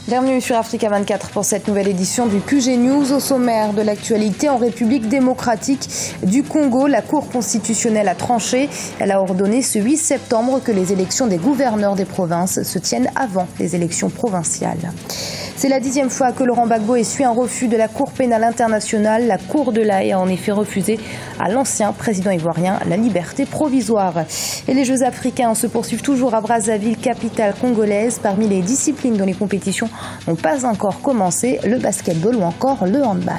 Bienvenue sur Africa 24 pour cette nouvelle édition du QG News. Au sommaire de l'actualité, en République démocratique du Congo, la Cour constitutionnelle a tranché. Elle a ordonné ce 8 septembre que les élections des gouverneurs des provinces se tiennent avant les élections provinciales. C'est la 10e fois que Laurent Gbagbo essuie un refus de la Cour pénale internationale. La Cour de La Haye a en effet refusé à l'ancien président ivoirien la liberté provisoire. Et les Jeux africains se poursuivent toujours à Brazzaville, capitale congolaise. Parmi les disciplines dont les compétitions n'ont pas encore commencé, le basketball ou encore le handball.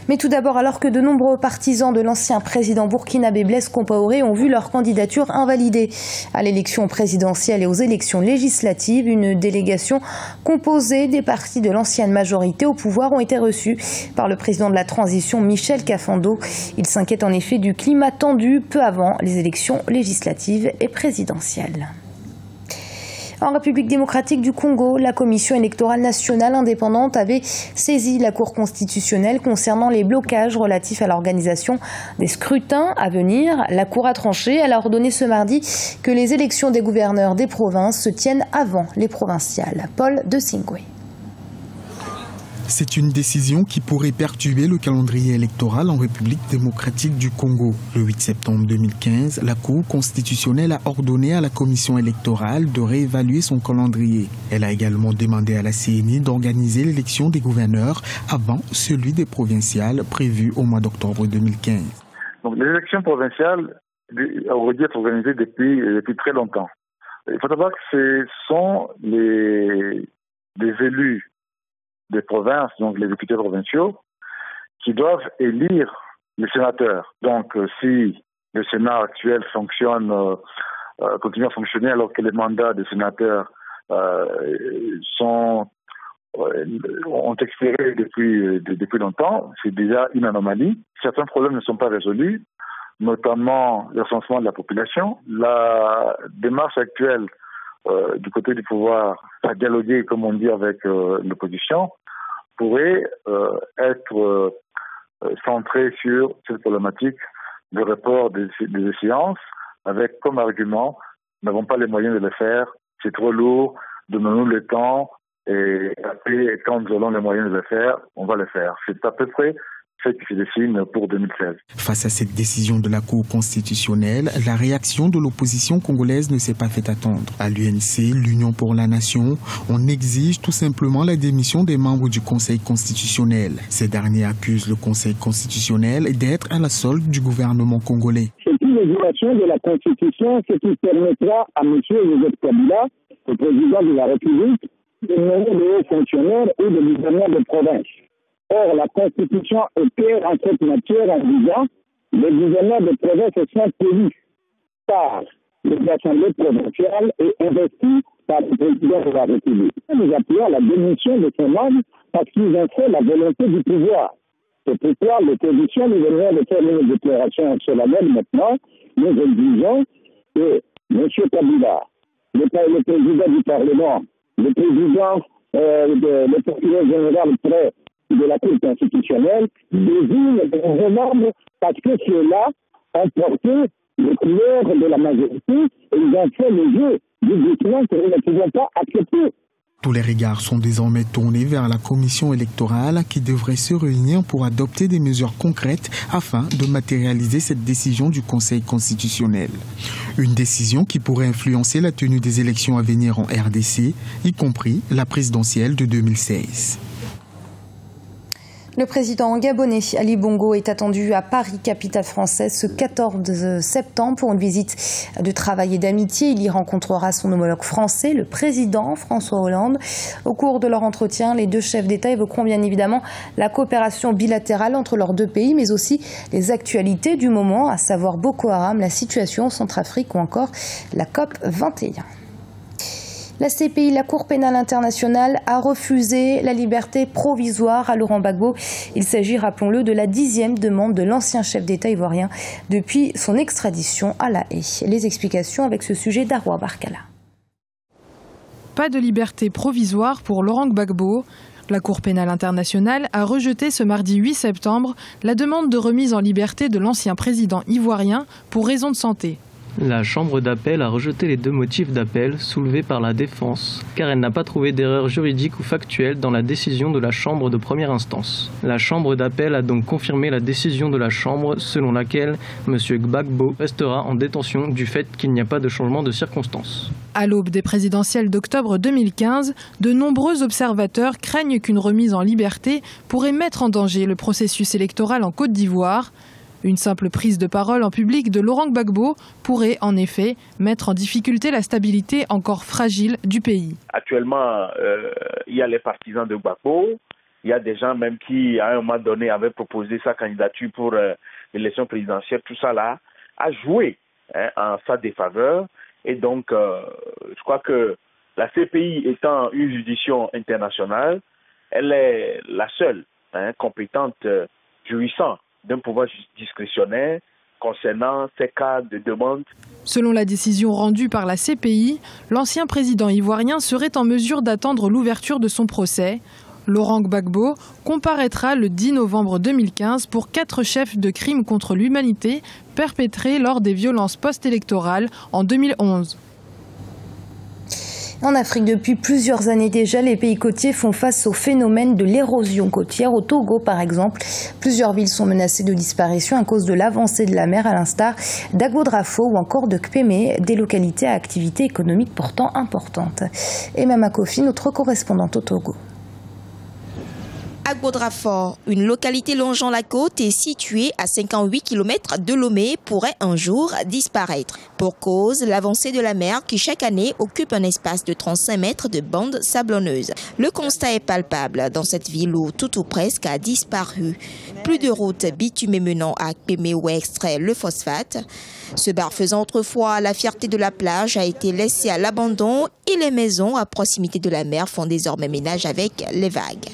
Mais tout d'abord, alors que de nombreux partisans de l'ancien président burkinabé Blaise Compaoré ont vu leur candidature invalidée à l'élection présidentielle et aux élections législatives, une délégation composée des partis de l'ancienne majorité au pouvoir ont été reçus par le président de la transition Michel Kafando. Il s'inquiète en effet du climat tendu peu avant les élections législatives et présidentielles. En République démocratique du Congo, la Commission électorale nationale indépendante avait saisi la Cour constitutionnelle concernant les blocages relatifs à l'organisation des scrutins à venir. La Cour a tranché. Elle a ordonné ce mardi que les élections des gouverneurs des provinces se tiennent avant les provinciales. Paul de Singwe. C'est une décision qui pourrait perturber le calendrier électoral en République démocratique du Congo. Le 8 septembre 2015, la Cour constitutionnelle a ordonné à la commission électorale de réévaluer son calendrier. Elle a également demandé à la CENI d'organiser l'élection des gouverneurs avant celui des provinciales prévu au mois d'octobre 2015. Donc les élections provinciales auraient dû être organisées depuis très longtemps. Il faut savoir que ce sont des élus des provinces, donc les députés provinciaux, qui doivent élire les sénateurs. Donc, si le Sénat actuel continue à fonctionner alors que les mandats des sénateurs ont expiré depuis longtemps, c'est déjà une anomalie. Certains problèmes ne sont pas résolus, notamment le recensement de la population. La démarche actuelle du côté du pouvoir à dialoguer, comme on dit, avec l'opposition, pourrait être centrée sur cette problématique de report des échéances, avec comme argument, nous n'avons pas les moyens de le faire, c'est trop lourd, donnons-nous le temps, et après, quand nous aurons les moyens de le faire, on va le faire. C'est à peu près ce qui se dessine pour 2016. Face à cette décision de la Cour constitutionnelle, la réaction de l'opposition congolaise ne s'est pas fait attendre. À l'UNC, l'Union pour la Nation, on exige tout simplement la démission des membres du Conseil constitutionnel. Ces derniers accusent le Conseil constitutionnel d'être à la solde du gouvernement congolais. C'est une violation de la Constitution, ce qui permettra à M. Joseph Kabila, le président de la République, de nommer de hauts fonctionnaires ou de gouverneurs de province. Or, la Constitution est claire en cette matière en disant que les gouverneurs de province sont élus par les assemblées provinciales et investis par le président de la République. Nous appelons à la démission de ces membres parce qu'ils ont fait la volonté du pouvoir. C'est pourquoi l'opposition nous venons de faire une déclaration solennelle maintenant. Nous exigeons que M. Kabila, le président du Parlement, le président, le procureur général près de la Cour constitutionnelle, désigne de nouveaux membres parce que ceux-là ont porté les couleurs de la majorité et ils ont fait le jeu du document que nous ne pouvons pas accepter. Tous les regards sont désormais tournés vers la commission électorale qui devrait se réunir pour adopter des mesures concrètes afin de matérialiser cette décision du Conseil constitutionnel. Une décision qui pourrait influencer la tenue des élections à venir en RDC, y compris la présidentielle de 2016. Le président gabonais Ali Bongo est attendu à Paris, capitale française, ce 14 septembre pour une visite de travail et d'amitié. Il y rencontrera son homologue français, le président François Hollande. Au cours de leur entretien, les deux chefs d'État évoqueront bien évidemment la coopération bilatérale entre leurs deux pays, mais aussi les actualités du moment, à savoir Boko Haram, la situation en Centrafrique ou encore la COP 21. La CPI, la Cour pénale internationale, a refusé la liberté provisoire à Laurent Gbagbo. Il s'agit, rappelons-le, de la 10e demande de l'ancien chef d'État ivoirien depuis son extradition à La Haye. Les explications avec ce sujet d'Arwa Barkala. Pas de liberté provisoire pour Laurent Gbagbo. La Cour pénale internationale a rejeté ce mardi 8 septembre la demande de remise en liberté de l'ancien président ivoirien pour raison de santé. La chambre d'appel a rejeté les 2 motifs d'appel soulevés par la défense, car elle n'a pas trouvé d'erreur juridique ou factuelle dans la décision de la chambre de première instance. La chambre d'appel a donc confirmé la décision de la chambre selon laquelle M. Gbagbo restera en détention du fait qu'il n'y a pas de changement de circonstances. À l'aube des présidentielles d'octobre 2015, de nombreux observateurs craignent qu'une remise en liberté pourrait mettre en danger le processus électoral en Côte d'Ivoire. Une simple prise de parole en public de Laurent Gbagbo pourrait en effet mettre en difficulté la stabilité encore fragile du pays. Actuellement, il y a les partisans de Gbagbo, il y a des gens même qui, à un moment donné, avaient proposé sa candidature pour l'élection présidentielle. Tout ça là a joué en sa défaveur. Et donc, je crois que la CPI étant une juridiction internationale, elle est la seule compétente jouissant d'un pouvoir discrétionnaire concernant ces cas de demande. Selon la décision rendue par la CPI, l'ancien président ivoirien serait en mesure d'attendre l'ouverture de son procès. Laurent Gbagbo comparaîtra le 10 novembre 2015 pour 4 chefs de crimes contre l'humanité perpétrés lors des violences post-électorales en 2011. En Afrique, depuis plusieurs années déjà, les pays côtiers font face au phénomène de l'érosion côtière. Au Togo, par exemple, plusieurs villes sont menacées de disparition à cause de l'avancée de la mer, à l'instar d'Agodrafo ou encore de Kpémé, des localités à activité économique pourtant importante. Et Mama Kofi, notre correspondante au Togo. Agodrafo, une localité longeant la côte et située à 58 km de Lomé, pourrait un jour disparaître. Pour cause, l'avancée de la mer qui chaque année occupe un espace de 35 mètres de bande sablonneuse. Le constat est palpable dans cette ville où tout ou presque a disparu. Plus de routes bitumées menant à Kpémé où est extrait le phosphate. Ce bar faisant autrefois la fierté de la plage a été laissé à l'abandon et les maisons à proximité de la mer font désormais ménage avec les vagues.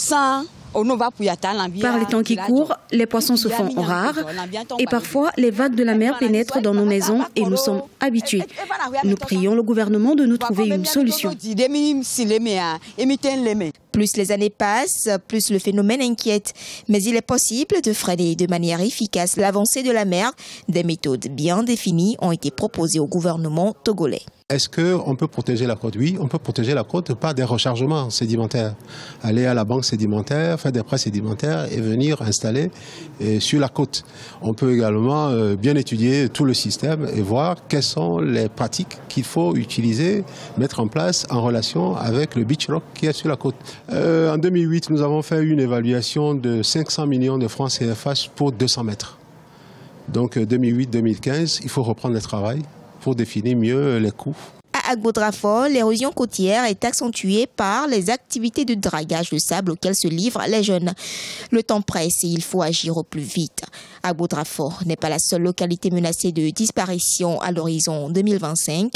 Par les temps qui courent, les poissons se font rares et parfois les vagues de la mer pénètrent dans nos maisons et nous sommes habitués. Nous prions le gouvernement de nous trouver une solution. Plus les années passent, plus le phénomène inquiète. Mais il est possible de freiner de manière efficace l'avancée de la mer. Des méthodes bien définies ont été proposées au gouvernement togolais. Est-ce qu'on peut protéger la côte? Oui, on peut protéger la côte par des rechargements sédimentaires. Aller à la banque sédimentaire, faire des prêts sédimentaires et venir installer sur la côte. On peut également bien étudier tout le système et voir quelles sont les pratiques qu'il faut utiliser, mettre en place en relation avec le beach rock qui est sur la côte. En 2008, nous avons fait une évaluation de 500 millions de francs CFA pour 200 mètres. Donc 2008-2015, il faut reprendre le travail pour définir mieux les coûts. À Agodrafo, l'érosion côtière est accentuée par les activités de dragage de sable auxquelles se livrent les jeunes. Le temps presse et il faut agir au plus vite. Agodrafo n'est pas la seule localité menacée de disparition à l'horizon 2025.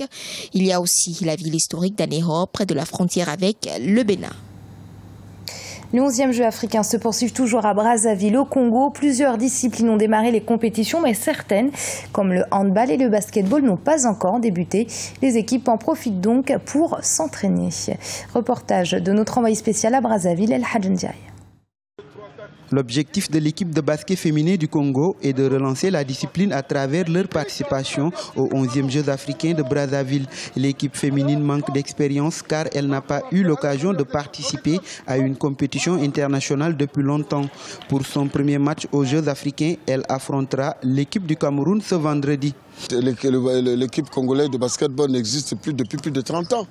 Il y a aussi la ville historique d'Anéro, près de la frontière avec le Bénin. Les 11e Jeux africains se poursuivent toujours à Brazzaville, au Congo. Plusieurs disciplines ont démarré les compétitions, mais certaines, comme le handball et le basketball, n'ont pas encore débuté. Les équipes en profitent donc pour s'entraîner. Reportage de notre envoyé spécial à Brazzaville, El Hadj Ndiaye. L'objectif de l'équipe de basket féminin du Congo est de relancer la discipline à travers leur participation aux 11e Jeux africains de Brazzaville. L'équipe féminine manque d'expérience car elle n'a pas eu l'occasion de participer à une compétition internationale depuis longtemps. Pour son premier match aux Jeux africains, elle affrontera l'équipe du Cameroun ce vendredi. L'équipe congolaise de basketball n'existe plus depuis plus de 30 ans.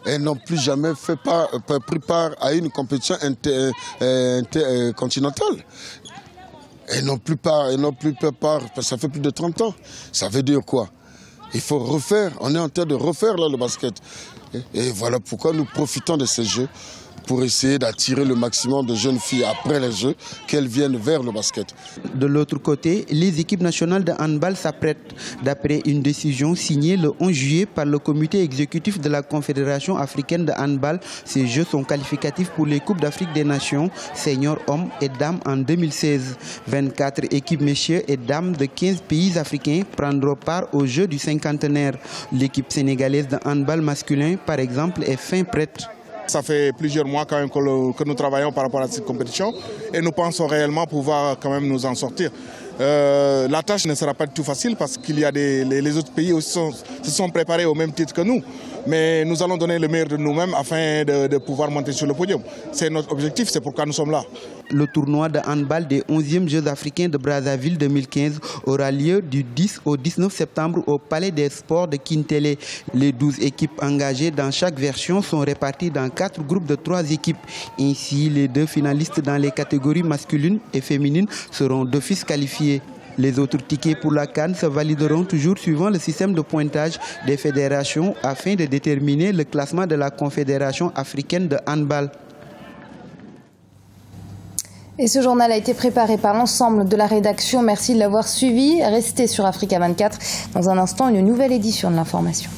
Elles n'ont plus jamais pris part à une compétition continentale. Elles n'ont plus part, ça fait plus de 30 ans. Ça veut dire quoi? Il faut refaire, on est en train de refaire là le basket. Et voilà pourquoi nous profitons de ces jeux pour essayer d'attirer le maximum de jeunes filles après les jeux, qu'elles viennent vers le basket. De l'autre côté, les équipes nationales de handball s'apprêtent. D'après une décision signée le 11 juillet par le comité exécutif de la Confédération africaine de handball, ces jeux sont qualificatifs pour les Coupes d'Afrique des Nations, seniors hommes et dames en 2016. 24 équipes messieurs et dames de 15 pays africains prendront part aux Jeux du 50aire. L'équipe sénégalaise de handball masculin, par exemple, est fin prête. Ça fait plusieurs mois quand même que nous travaillons par rapport à cette compétition et nous pensons réellement pouvoir quand même nous en sortir. La tâche ne sera pas du tout facile parce qu'il y a les autres pays aussi se sont préparés au même titre que nous. Mais nous allons donner le meilleur de nous-mêmes afin de pouvoir monter sur le podium. C'est notre objectif, c'est pourquoi nous sommes là. Le tournoi de handball des 11e Jeux africains de Brazzaville 2015 aura lieu du 10 au 19 septembre au Palais des Sports de Kintele. Les 12 équipes engagées dans chaque version sont réparties dans 4 groupes de 3 équipes. Ainsi, les 2 finalistes dans les catégories masculines et féminines seront d'office qualifiés. Les autres tickets pour la CAN se valideront toujours suivant le système de pointage des fédérations afin de déterminer le classement de la Confédération africaine de handball. Et ce journal a été préparé par l'ensemble de la rédaction. Merci de l'avoir suivi. Restez sur Africa 24. Dans un instant, une nouvelle édition de l'information.